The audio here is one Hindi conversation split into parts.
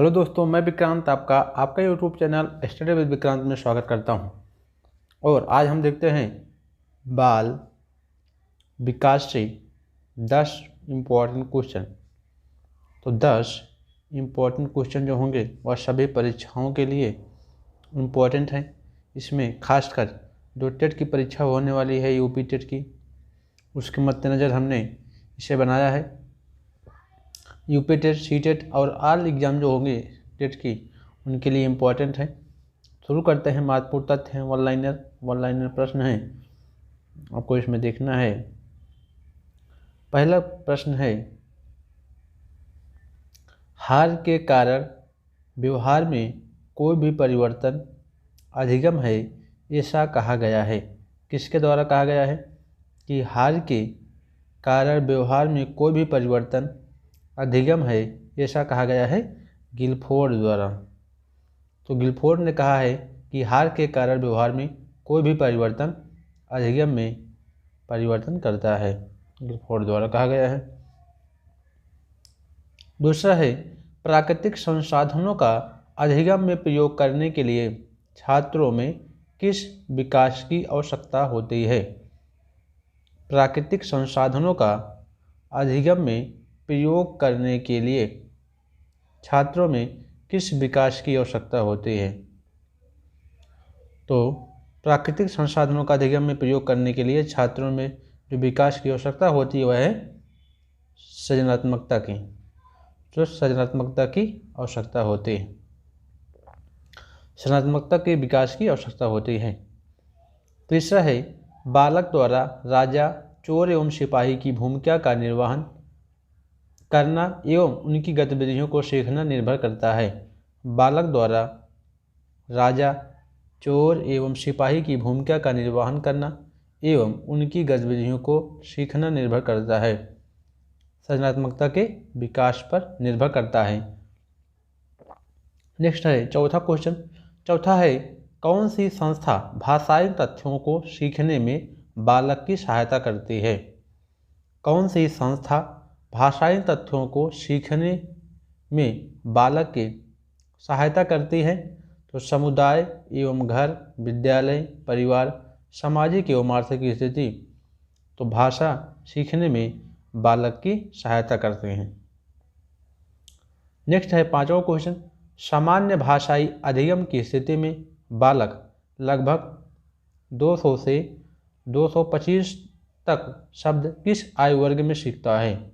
हेलो दोस्तों, मैं विक्रांत आपका आपका YouTube channel study with Vikrant में स्वागत करता हूं। और आज हम देखते हैं बाल विकास से 10 इम्पोर्टेंट क्वेश्चन। तो 10 इम्पोर्टेंट क्वेश्चन जो होंगे वह सभी परीक्षाओं के लिए इम्पोर्टेंट हैं। इसमें खासकर जो टेट की परीक्षा होने वाली है, यूपी टेट की, उसके मद्देनज़र हमने इसे बनाया है। यूपी टेट, सी टेट और ऑल एग्ज़ाम जो होंगे टेट की, उनके लिए इम्पोर्टेंट है। शुरू करते हैं। महत्वपूर्ण तथ्य हैं, वन लाइनर प्रश्न हैं, आपको इसमें देखना है। पहला प्रश्न है, हार के कारण व्यवहार में कोई भी परिवर्तन अधिगम है, ऐसा कहा गया है। किसके द्वारा कहा गया है कि हार के कारण व्यवहार में कोई भी परिवर्तन अधिगम है, ऐसा कहा गया है? गिलफोर्ड द्वारा। तो गिलफोर्ड ने कहा है कि हार के कारण व्यवहार में कोई भी परिवर्तन अधिगम में परिवर्तन करता है, गिलफोर्ड द्वारा कहा गया है। दूसरा है, प्राकृतिक संसाधनों का अधिगम में प्रयोग करने के लिए छात्रों में किस विकास की आवश्यकता होती है? प्राकृतिक संसाधनों का अधिगम में प्रयोग करने के लिए छात्रों में किस विकास की आवश्यकता होती है? तो प्राकृतिक संसाधनों का अधिगम में प्रयोग करने के लिए छात्रों में जो विकास की आवश्यकता होती है वह है सृजनात्मकता की। तो सृजनात्मकता की आवश्यकता होती है, सृजनात्मकता के विकास की आवश्यकता होती है। तीसरा है, बालक द्वारा राजा, चोर एवं सिपाही की भूमिका का निर्वहन करना एवं उनकी गतिविधियों को सीखना निर्भर करता है। बालक द्वारा राजा, चोर एवं सिपाही की भूमिका का निर्वहन करना एवं उनकी गतिविधियों को सीखना निर्भर करता है, सृजनात्मकता के विकास पर निर्भर करता है। नेक्स्ट है चौथा क्वेश्चन। चौथा है, कौन सी संस्था भाषाई तथ्यों को सीखने में बालक की सहायता करती है? कौन सी संस्था भाषाई तथ्यों को सीखने में बालक की सहायता करती है? तो समुदाय एवं घर, विद्यालय, परिवार, सामाजिक एवं आर्थिक स्थिति तो भाषा सीखने में बालक की सहायता करते हैं। नेक्स्ट है पांचवा क्वेश्चन। सामान्य भाषाई अधिगम की स्थिति में बालक लगभग 200 से 225 तक शब्द किस आयु वर्ग में सीखता है?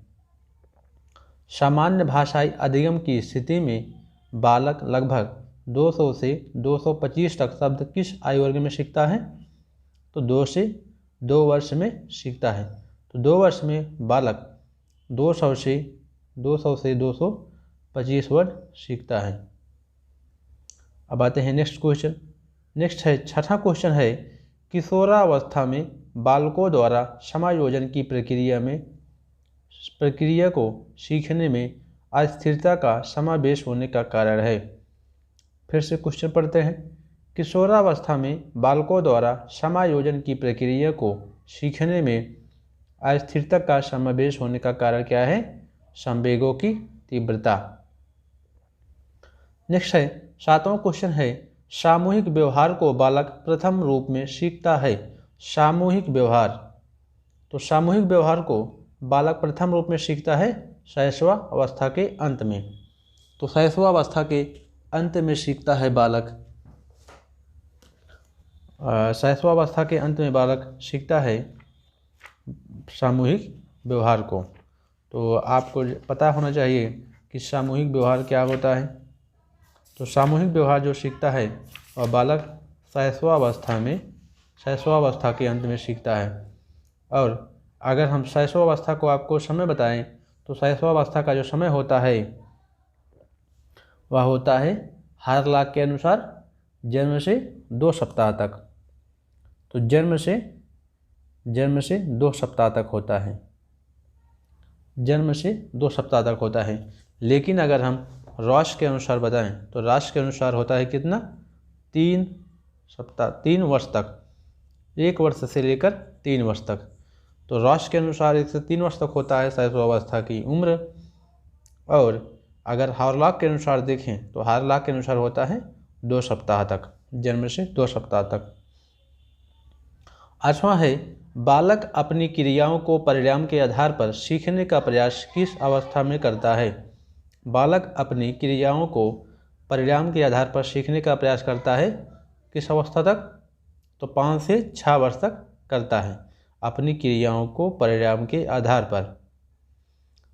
सामान्य भाषाई अधिगम की स्थिति में बालक लगभग 200 से 225 तक शब्द किस आयु वर्ग में सीखता है? तो 2 से 2 वर्ष में सीखता है। तो 2 वर्ष में बालक 200 से 225 वर्ड सीखता है। अब आते हैं नेक्स्ट क्वेश्चन। नेक्स्ट है छठा क्वेश्चन है, किशोरावस्था में बालकों द्वारा समायोजन की प्रक्रिया को सीखने में अस्थिरता का समावेश होने का कारण है। फिर से क्वेश्चन पढ़ते हैं। किशोरावस्था में बालकों द्वारा समायोजन की प्रक्रिया को सीखने में अस्थिरता का समावेश होने का कारण क्या है? संवेगों की तीव्रता। नेक्स्ट है सातवां क्वेश्चन है, सामूहिक व्यवहार को बालक प्रथम रूप में सीखता है। सामूहिक व्यवहार, तो सामूहिक व्यवहार को बालक प्रथम रूप में सीखता है शैशव अवस्था के अंत में। तो शैशव अवस्था के अंत में सीखता है बालक, शैशव अवस्था के अंत में बालक सीखता है सामूहिक व्यवहार को। तो आपको पता होना चाहिए कि सामूहिक व्यवहार क्या होता है। तो सामूहिक व्यवहार जो सीखता है वह बालक शैशवावस्था के अंत में सीखता है। और अगर हम शैशवावस्था को आपको समय बताएं तो शैशवावस्था का जो समय होता है वह होता है हारलॉक के अनुसार जन्म से 2 सप्ताह तक। तो जन्म से 2 सप्ताह तक होता है, जन्म से 2 सप्ताह तक होता है। लेकिन अगर हम रॉश के अनुसार बताएं तो रॉश के अनुसार होता है कितना? 3 सप्ताह, 3 वर्ष तक, 1 वर्ष से लेकर 3 वर्ष तक। तो रॉश के अनुसार 1 से 3 वर्ष तक होता है शैशवावस्था की उम्र। और अगर हार्लॉक के अनुसार देखें तो हार्लॉक के अनुसार होता है 2 सप्ताह तक, जन्म से 2 सप्ताह तक। 8वां है बालक अपनी क्रियाओं को परिणाम के आधार पर सीखने का प्रयास किस अवस्था में करता है। बालक अपनी क्रियाओं को परिणाम के आधार पर सीखने का प्रयास करता है किस अवस्था तक, तो 5 से 6 वर्ष तक करता है अपनी क्रियाओं को परिणाम के आधार पर।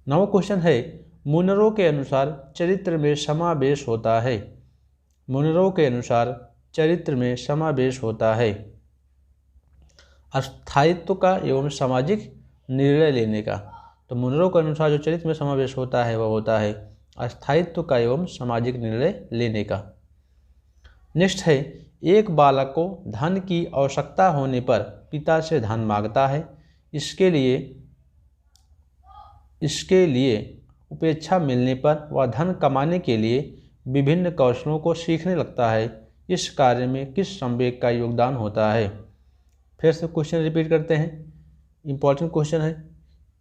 9वां क्वेश्चन है मुनरो के अनुसार चरित्र में समावेश होता है। मुनरो के अनुसार चरित्र में समावेश होता है स्थायित्व का एवं सामाजिक निर्णय लेने का। तो मुनरो के अनुसार जो चरित्र में समावेश होता है वह होता है स्थायित्व का एवं सामाजिक निर्णय लेने का। नेक्स्ट है एक बालक को धन की आवश्यकता होने पर पिता से धन मांगता है। इसके लिए उपेक्षा मिलने पर वह धन कमाने के लिए विभिन्न कौशलों को सीखने लगता है। इस कार्य में किस संवेग का योगदान होता है। फिर से क्वेश्चन रिपीट करते हैं, इम्पोर्टेंट क्वेश्चन है।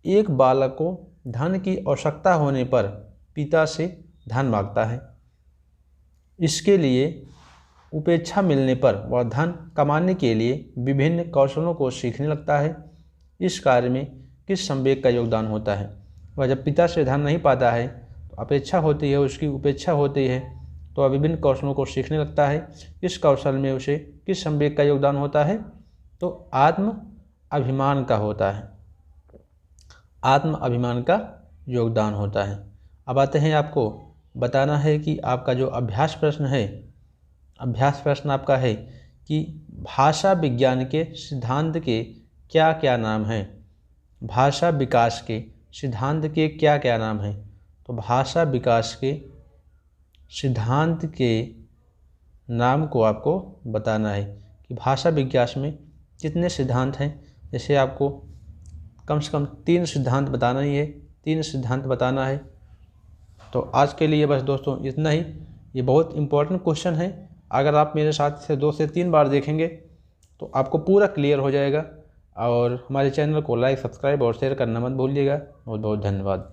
एक बालक को धन की आवश्यकता होने पर पिता से धन मांगता है। इसके लिए उपेक्षा मिलने पर वह धन कमाने के लिए विभिन्न कौशलों को सीखने लगता है। इस कार्य में किस संवेग का योगदान होता है। वह जब पिता से धन नहीं पाता है तो अपेक्षा होती है, उसकी उपेक्षा होती है, तो वह विभिन्न कौशलों को सीखने लगता है। इस कौशल में उसे किस संवेग का योगदान होता है, तो आत्म अभिमान का होता है, आत्म अभिमान का योगदान होता है। अब आते हैं, आपको बताना है कि आपका जो अभ्यास प्रश्न है, अभ्यास प्रश्न आपका है कि भाषा विज्ञान के सिद्धांत के क्या क्या नाम हैं। भाषा विकास के सिद्धांत के क्या क्या नाम हैं। तो भाषा विकास के सिद्धांत के नाम को आपको बताना है कि भाषा विकास में कितने सिद्धांत हैं। जैसे आपको कम से कम 3 सिद्धांत बताना ही है, 3 सिद्धांत बताना है। तो आज के लिए बस दोस्तों इतना ही। ये बहुत इम्पोर्टेंट क्वेश्चन है, अगर आप मेरे साथ से 2 से 3 बार देखेंगे तो आपको पूरा क्लियर हो जाएगा। और हमारे चैनल को लाइक, सब्सक्राइब और शेयर करना मत भूलिएगा। बहुत बहुत धन्यवाद।